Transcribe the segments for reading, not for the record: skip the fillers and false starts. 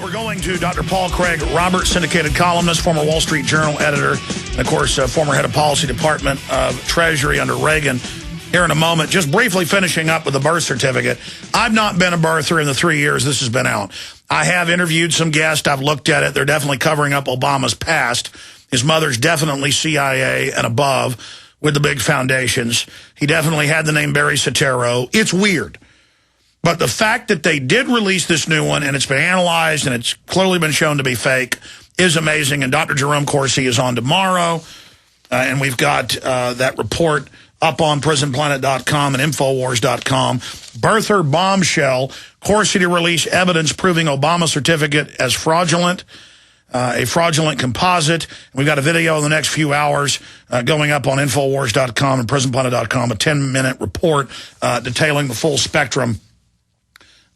We're going to Dr. Paul Craig Roberts, syndicated columnist, former Wall Street Journal editor, and, of course, former head of policy department of Treasury under Reagan. Here in a moment, just briefly finishing up with the birth certificate. I've not been a birther in the 3 years this has been out. I have interviewed some guests. I've looked at it. They're definitely covering up Obama's past. His mother's definitely CIA and above with the big foundations. He definitely had the name Barry Soetoro. It's weird. But the fact that they did release this new one, and it's been analyzed, and it's clearly been shown to be fake, is amazing. And Dr. Jerome Corsi is on tomorrow. And we've got that report up on prisonplanet.com and Infowars.com. Birther bombshell. Corsi to release evidence proving Obama certificate as fraudulent. A fraudulent composite. We've got a video in the next few hours going up on Infowars.com and prisonplanet.com, a 10-minute report detailing the full spectrum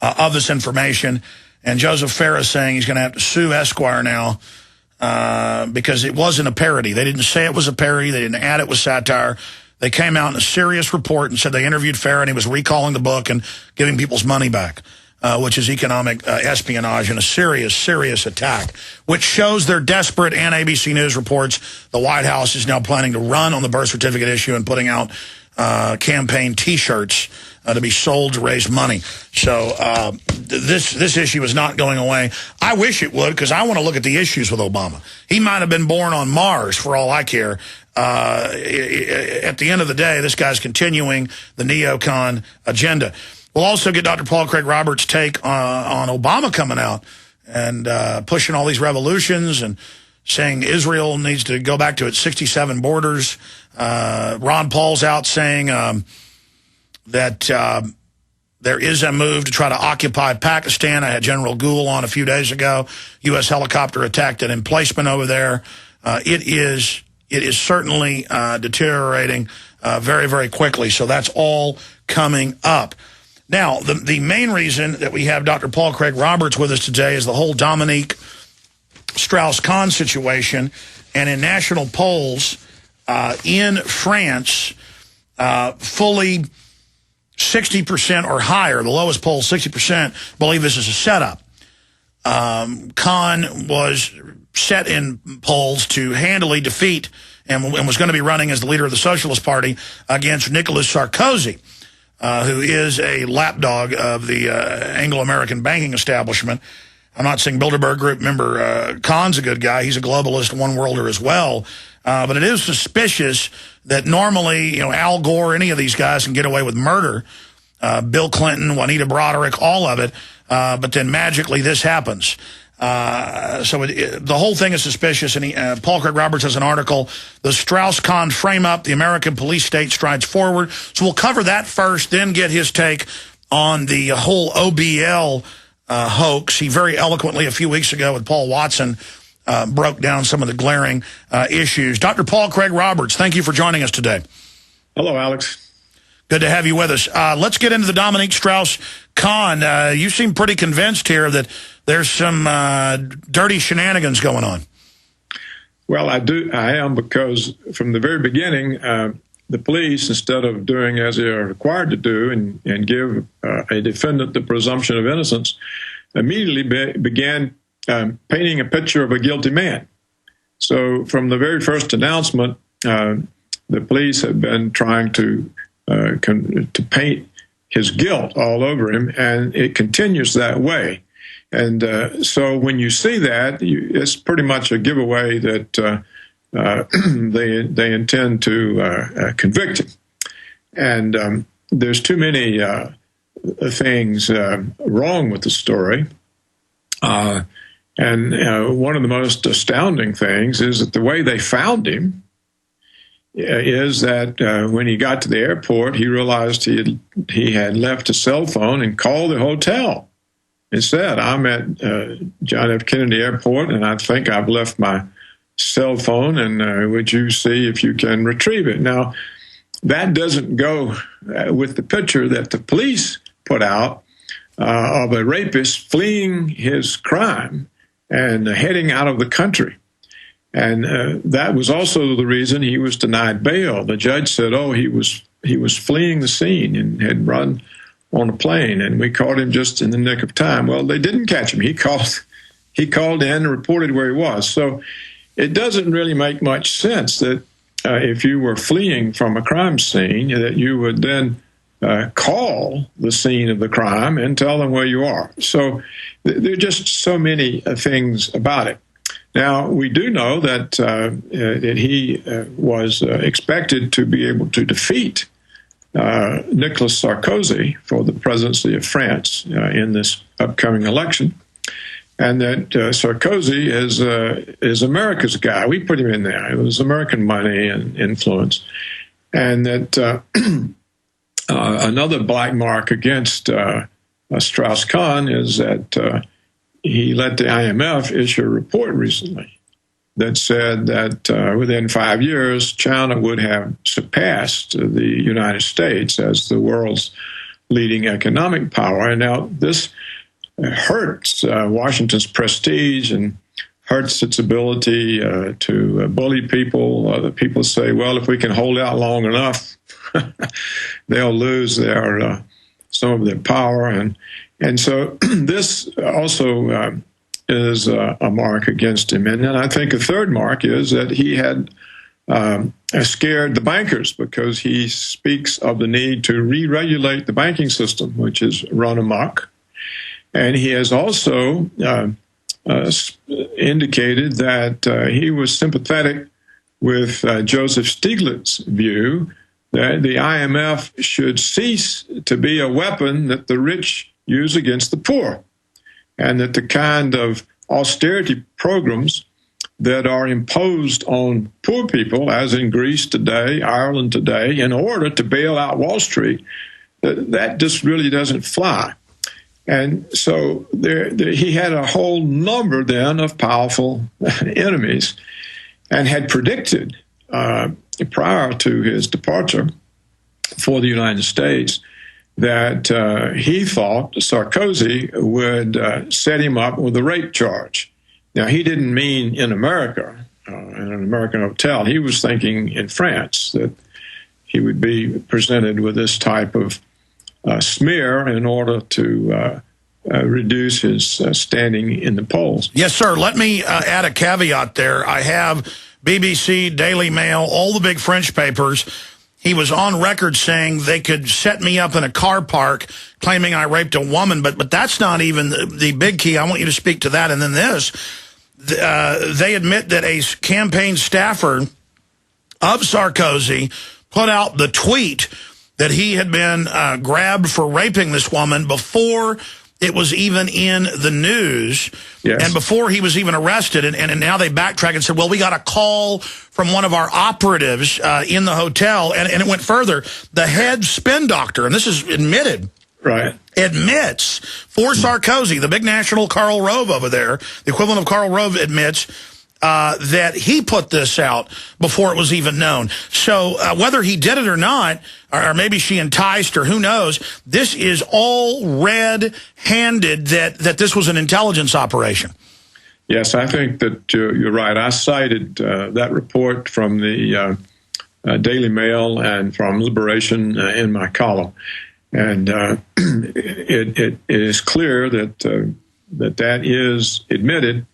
of this information. And Joseph Farah saying he's going to have to sue Esquire now because it wasn't a parody. They didn't say it was a parody. They didn't add it with satire. They came out in a serious report and said they interviewed Farah and he was recalling the book and giving people's money back, which is economic espionage and a serious, serious attack, which shows they're desperate. And ABC News reports the White House is now planning to run on the birth certificate issue and putting out campaign T-shirts to be sold to raise money. So this issue is not going away. I wish it would, because I want to look at the issues with Obama. He might have been born on Mars, for all I care. At the end of the day, this guy's continuing the neocon agenda. We'll also get Dr. Paul Craig Roberts' take on Obama coming out and pushing all these revolutions and saying Israel needs to go back to its 67 borders. Ron Paul's out saying that there is a move to try to occupy Pakistan. I had General Gould on a few days ago. U.S. helicopter attacked an emplacement over there. It is certainly deteriorating very, very quickly. So that's all coming up. Now, the main reason that we have Dr. Paul Craig Roberts with us today is the whole Dominique Strauss-Kahn situation. And in national polls in France, fully 60% or higher, the lowest poll, 60%, believe this is a setup. Kahn was set in polls to handily defeat and was going to be running as the leader of the Socialist Party against Nicolas Sarkozy, who is a lapdog of the Anglo-American banking establishment. I'm not saying Bilderberg Group member Kahn's a good guy. He's a globalist, one-worlder as well. But it is suspicious that normally, Al Gore, any of these guys can get away with murder. Bill Clinton, Juanita Broderick, all of it. But then magically this happens. So the whole thing is suspicious. And Paul Craig Roberts has an article, The Strauss-Kahn Frame-Up, the American Police State Strides Forward. So we'll cover that first, then get his take on the whole OBL hoax. He very eloquently a few weeks ago with Paul Watson broke down some of the glaring issues. Dr. Paul Craig Roberts, thank you for joining us today. Hello, Alex. Good to have you with us. Let's get into the Dominique Strauss-Kahn. You seem pretty convinced here that there's some dirty shenanigans going on. Well, I am, because from the very beginning, the police, instead of doing as they are required to do and give a defendant the presumption of innocence, immediately began painting a picture of a guilty man. So from the very first announcement, the police have been trying to paint his guilt all over him, and it continues that way. And so when you see that, it's pretty much a giveaway that they intend to convict him. And there's too many things wrong with the story. And one of the most astounding things is that the way they found him is that when he got to the airport, he realized he had left his cell phone and called the hotel and said, I'm at John F. Kennedy Airport, and I think I've left my cell phone, and would you see if you can retrieve it? Now, that doesn't go with the picture that the police put out of a rapist fleeing his crime and heading out of the country. And that was also the reason he was denied bail. The judge said, oh, he was fleeing the scene and had run on a plane, and we caught him just in the nick of time. Well, they didn't catch him. He called he called in and reported where he was. So it doesn't really make much sense that if you were fleeing from a crime scene, that you would then call the scene of the crime and tell them where you are. So there are just so many things about it. Now, we do know that he was expected to be able to defeat Nicolas Sarkozy for the presidency of France in this upcoming election, and that Sarkozy is America's guy. We put him in there. It was American money and influence, and that another black mark against Strauss Kahn is that he let the IMF issue a report recently that said that within 5 years, China would have surpassed the United States as the world's leading economic power. And now this hurts Washington's prestige and hurts its ability to bully people. Other people say, well, if we can hold out long enough, they'll lose their some of their power. And so this also is a mark against him. And then I think a third mark is that he had scared the bankers, because he speaks of the need to re-regulate the banking system, which is run amok. And he has also indicated that he was sympathetic with Joseph Stiglitz's view that the IMF should cease to be a weapon that the rich use against the poor, and that the kind of austerity programs that are imposed on poor people, as in Greece today, Ireland today, in order to bail out Wall Street, that just really doesn't fly. And so he had a whole number then of powerful enemies, and had predicted prior to his departure for the United States that he thought Sarkozy would set him up with a rape charge. Now, he didn't mean in America, in an American hotel. He was thinking in France that he would be presented with this type of smear in order to reduce his standing in the polls. Yes, sir. Let me add a caveat there. I have BBC, Daily Mail, all the big French papers. He was on record saying they could set me up in a car park claiming I raped a woman, but that's not even the big key. I want you to speak to that. And then this, they admit that a campaign staffer of Sarkozy put out the tweet that he had been grabbed for raping this woman before it was even in the news, yes, and before he was even arrested. And now they backtrack and said, well, we got a call from one of our operatives in the hotel. And it went further. The head spin doctor, and this is admitted, right, admits for Sarkozy, the big national Karl Rove over there, the equivalent of Karl Rove, admits that he put this out before it was even known. So whether he did it or not, or maybe she enticed her, who knows, this is all red-handed that this was an intelligence operation. Yes, I think that you're right. I cited that report from the Daily Mail and from Liberation in my column. And it is clear that that is admitted.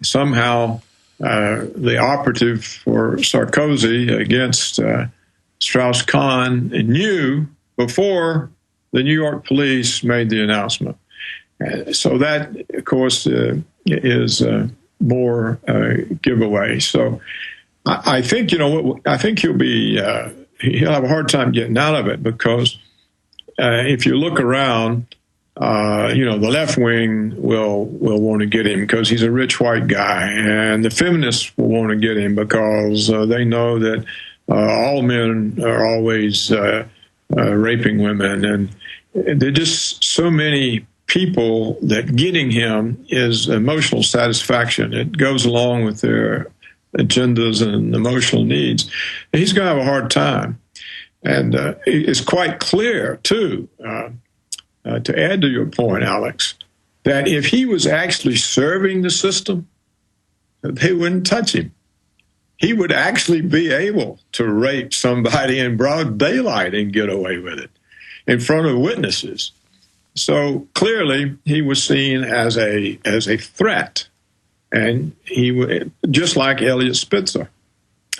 Somehow the operative for Sarkozy against Strauss-Kahn knew before the New York police made the announcement. So that, of course, is more giveaway. So I think, I think he'll have a hard time getting out of it, because if you look around, the left wing will want to get him because he's a rich white guy, and the feminists will want to get him because they know that all men are always raping women, and there are just so many people that getting him is emotional satisfaction. It goes along with their agendas and emotional needs. And he's going to have a hard time, and it's quite clear too. To add to your point, Alex, that if he was actually serving the system, they wouldn't touch him. He would actually be able to rape somebody in broad daylight and get away with it in front of witnesses. So clearly, he was seen as a threat, and he just like Elliot Spitzer,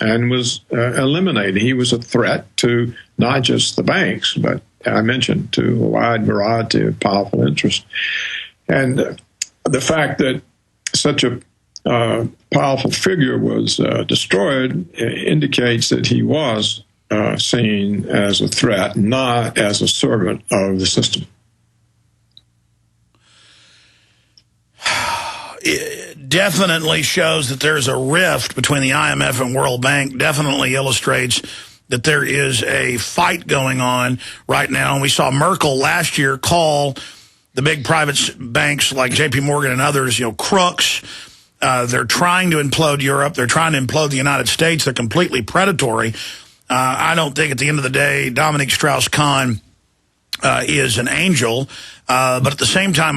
and was eliminated. He was a threat to not just the banks, but I mentioned to a wide variety of powerful interests. And the fact that such a powerful figure was destroyed indicates that he was seen as a threat, not as a servant of the system. It definitely shows that there's a rift between the IMF and World Bank. Definitely illustrates that there is a fight going on right now. And we saw Merkel last year call the big private banks like J.P. Morgan and others, crooks. They're trying to implode Europe. They're trying to implode the United States. They're completely predatory. I don't think at the end of the day, Dominique Strauss-Kahn is an angel. But at the same time,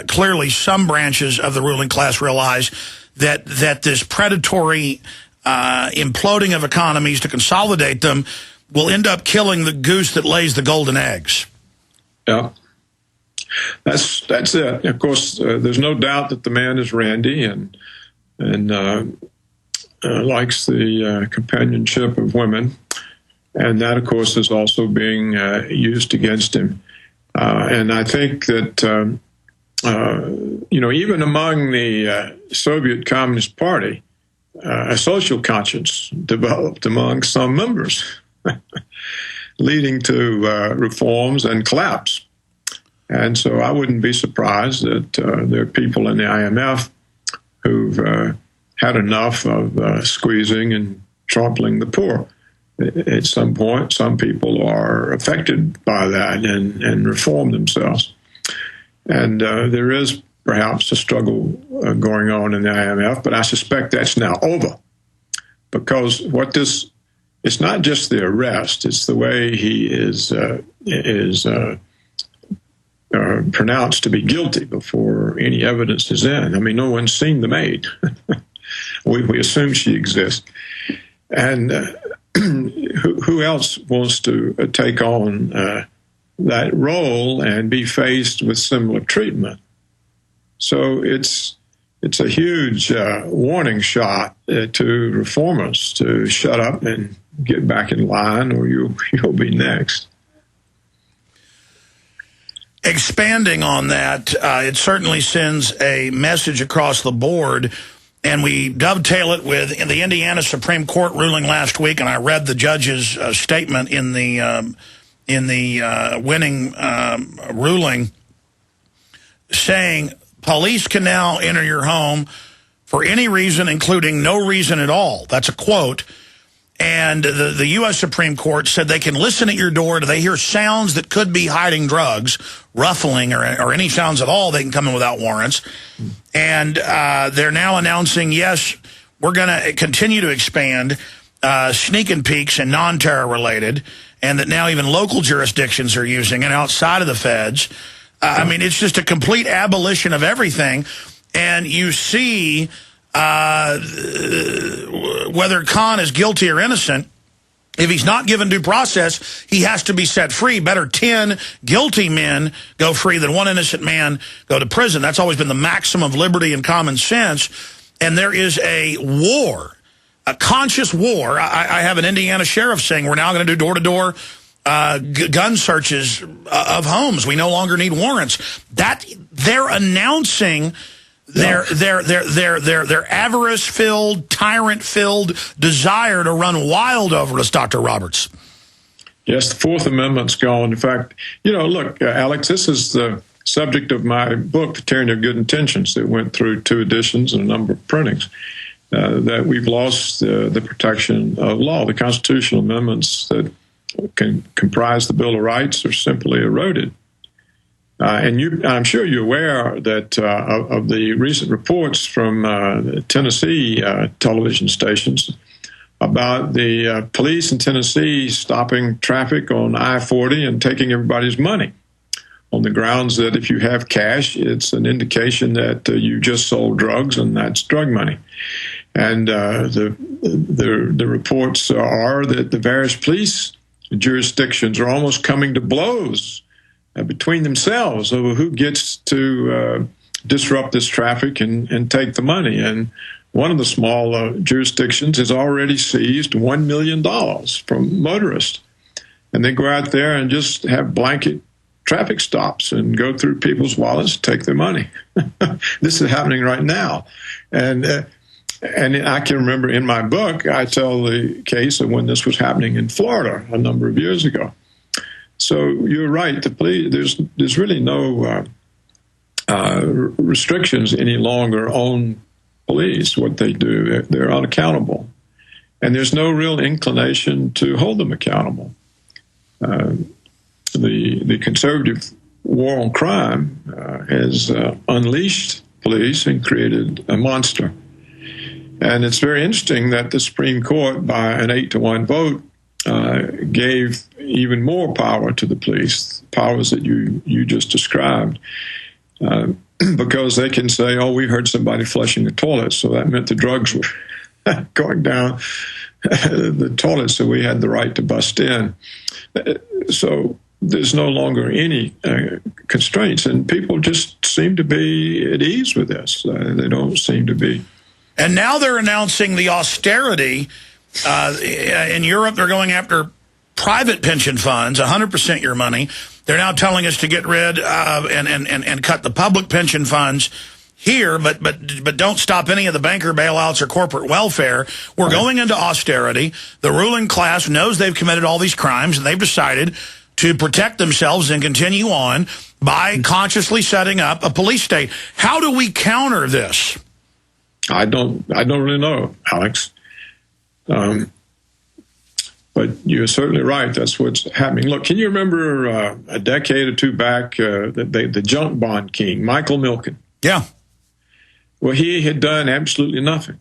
clearly some branches of the ruling class realize that this predatory imploding of economies to consolidate them will end up killing the goose that lays the golden eggs. Yeah. That's it. Of course, there's no doubt that the man is randy and likes the companionship of women, and that, of course, is also being used against him. And I think that even among the Soviet Communist Party, a social conscience developed among some members, leading to reforms and collapse. And so I wouldn't be surprised that there are people in the IMF who've had enough of squeezing and trampling the poor. At some point, some people are affected by that and reform themselves. And there is perhaps a struggle going on in the IMF, but I suspect that's now over. Because it's not just the arrest, it's the way he is pronounced to be guilty before any evidence is in. I mean, no one's seen the maid. we assume she exists. And who else wants to take on that role and be faced with similar treatment? So it's a huge warning shot to reformers to shut up and get back in line, or you'll be next. Expanding on that, it certainly sends a message across the board, and we dovetail it with the Indiana Supreme Court ruling last week, and I read the judge's statement in the winning ruling, saying police can now enter your home for any reason, including no reason at all. That's a quote. And the U.S. Supreme Court said they can listen at your door. Do they hear sounds that could be hiding drugs, ruffling, or any sounds at all? They can come in without warrants. And they're now announcing, yes, we're going to continue to expand sneak and peeks and non-terror related, and that now even local jurisdictions are using it outside of the feds. I mean, it's just a complete abolition of everything. And you see whether Kahn is guilty or innocent, if he's not given due process, he has to be set free. Better 10 guilty men go free than one innocent man go to prison. That's always been the maxim of liberty and common sense. And there is a war, a conscious war. I have an Indiana sheriff saying we're now going to do door-to-door gun searches of homes. We no longer need warrants. That they're announcing their avarice-filled, tyrant-filled desire to run wild over us, Dr. Roberts. Yes, the Fourth Amendment's gone. In fact, look, Alex, this is the subject of my book, The Tyranny of Good Intentions, that went through 2 editions and a number of printings, that we've lost the protection of law. The constitutional amendments that can comprise the Bill of Rights are simply eroded. And I'm sure you're aware that of the recent reports from Tennessee television stations about the police in Tennessee stopping traffic on I-40 and taking everybody's money on the grounds that if you have cash, it's an indication that you just sold drugs, and that's drug money. And the reports are that the various police jurisdictions are almost coming to blows between themselves over who gets to disrupt this traffic and take the money. And one of the small jurisdictions has already seized $1 million from motorists. And they go out there and just have blanket traffic stops and go through people's wallets, take their money. This is happening right now. And I can remember in my book, I tell the case of when this was happening in Florida a number of years ago. So you're right. The police, there's really no restrictions any longer on police, what they do. They're unaccountable. And there's no real inclination to hold them accountable. The conservative war on crime has unleashed police and created a monster. And it's very interesting that the Supreme Court, by an 8-to-1 vote, gave even more power to the police, powers that you just described, because they can say, oh, we heard somebody flushing the toilet, so that meant the drugs were going down the toilet, so we had the right to bust in. So there's no longer any constraints, and people just seem to be at ease with this. They don't seem to be. And now they're announcing the austerity. In Europe, they're going after private pension funds, 100% your money. They're now telling us to get rid of and cut the public pension funds here, but don't stop any of the banker bailouts or corporate welfare. We're going into austerity. The ruling class knows they've committed all these crimes, and they've decided to protect themselves and continue on by consciously setting up a police state. How do we counter this? I don't really know, Alex. But you're certainly right. That's what's happening. Look, can you remember a decade or two back, the junk bond king, Michael Milken? Yeah. Well, he had done absolutely nothing,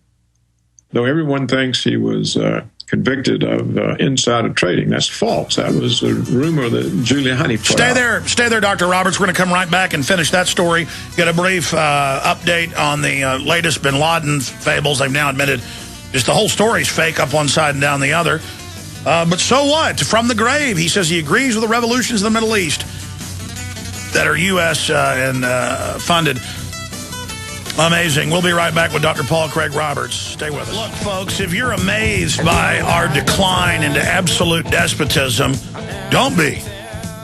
though everyone thinks he was convicted of insider trading. That's false. That was a rumor that Giuliani put out. Stay there, Dr. Roberts. We're going to come right back and finish that story. Get a brief update on the latest bin Laden fables. They've now admitted just the whole story's fake up one side and down the other. But so what? From the grave, he says he agrees with the revolutions in the Middle East that are U.S. and funded. Amazing. We'll be right back with Dr. Paul Craig Roberts. Stay with us. Look, folks, if you're amazed by our decline into absolute despotism, don't be.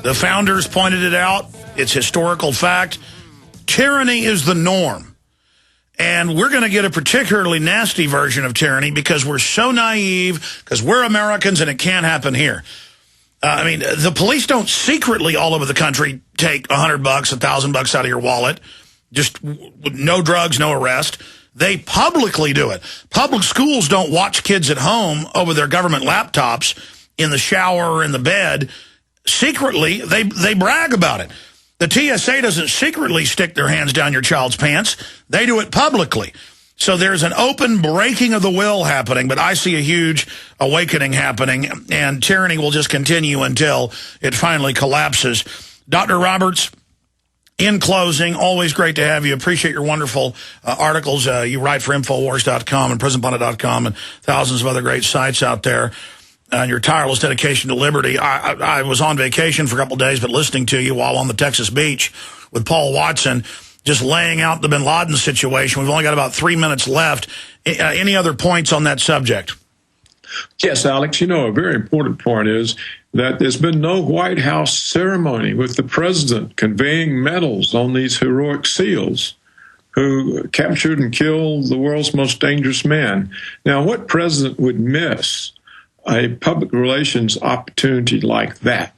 The founders pointed it out. It's historical fact. Tyranny is the norm. And we're going to get a particularly nasty version of tyranny because we're so naive, because we're Americans and it can't happen here. I mean, the police don't secretly all over the country take $100, $1,000 out of your wallet. Just no drugs, no arrest. They publicly do it. Public schools don't watch kids at home over their government laptops in the shower or in the bed. Secretly, they brag about it. The TSA doesn't secretly stick their hands down your child's pants. They do it publicly. So there's an open breaking of the will happening, but I see a huge awakening happening, and tyranny will just continue until it finally collapses. Dr. Roberts, in closing, always great to have you. Appreciate your wonderful articles. You write for Infowars.com and PrisonPundit.com and thousands of other great sites out there. And your tireless dedication to liberty. I was on vacation for a couple of days, but listening to you while on the Texas beach with Paul Watson, just laying out the bin Laden situation. We've only got about 3 minutes left. Any other points on that subject? Yes, Alex. You know, a very important point is that there's been no White House ceremony with the president conveying medals on these heroic SEALs who captured and killed the world's most dangerous man. Now, what president would miss a public relations opportunity like that?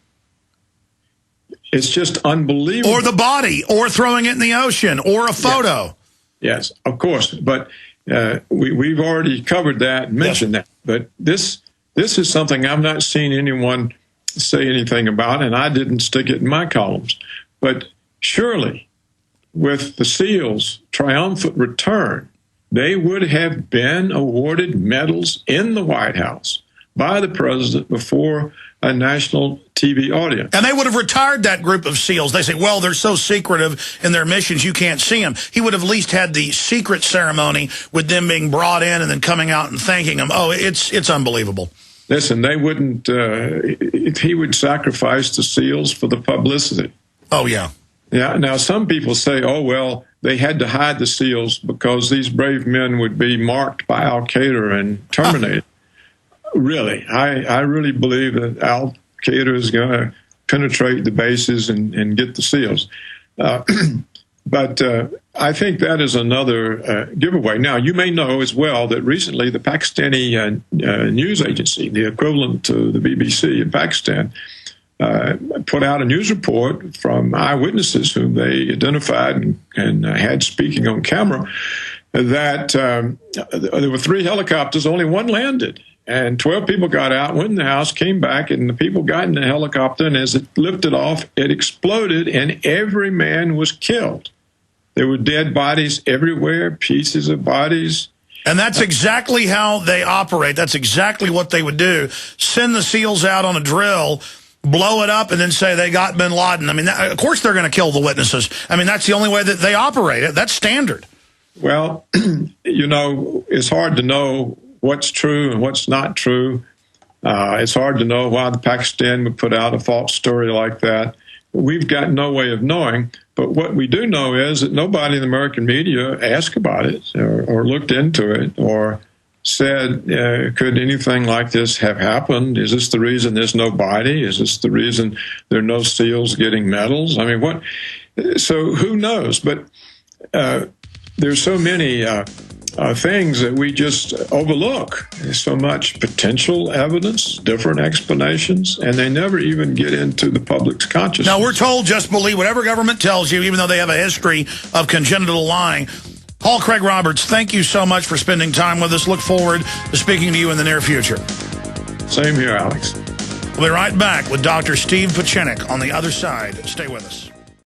It's just unbelievable. Or the body, or throwing it in the ocean, or a photo. Yes, of course. But we've already covered that and mentioned that. But this is something I've not seen anyone say anything about, and I didn't stick it in my columns. But surely, with the SEALs' triumphant return, they would have been awarded medals in the White House by the president before a national TV audience. And they would have retired that group of SEALs. They say, well, they're so secretive in their missions, you can't see them. He would have at least had the secret ceremony with them being brought in and then coming out and thanking them. Oh, it's unbelievable. Listen, they wouldn't, he would sacrifice the SEALs for the publicity. Oh, yeah. Yeah. Now, some people say, oh, well, they had to hide the SEALs because these brave men would be marked by Al-Qaeda and terminated. Really? I really believe that Al-Qaeda is going to penetrate the bases and get the SEALs. But I think that is another giveaway. Now, you may know as well that recently the Pakistani news agency, the equivalent to the BBC in Pakistan, put out a news report from eyewitnesses whom they identified and had speaking on camera that there were 3 helicopters, only one landed. And 12 people got out, went in the house, came back, and the people got in the helicopter, and as it lifted off, it exploded, and every man was killed. There were dead bodies everywhere, pieces of bodies. And that's exactly how they operate. That's exactly what they would do. Send the SEALs out on a drill, blow it up, and then say they got bin Laden. I mean, of course they're going to kill the witnesses. I mean, that's the only way that they operate. That's standard. Well, you know, it's hard to know what's true and what's not true. It's hard to know why the Pakistan would put out a false story like that. We've got no way of knowing. But what we do know is that nobody in the American media asked about it or looked into it or said, could anything like this have happened? Is this the reason there's no body? Is this the reason there are no SEALs getting medals? I mean, what? So who knows? But there's so many things that we just overlook. There's so much potential evidence, different explanations, and they never even get into the public's consciousness. Now, we're told just believe whatever government tells you, even though they have a history of congenital lying. Paul Craig Roberts, thank you so much for spending time with us. Look forward to speaking to you in the near future. Same here, Alex. We'll be right back with Dr. Steve Pachinik on the other side. Stay with us.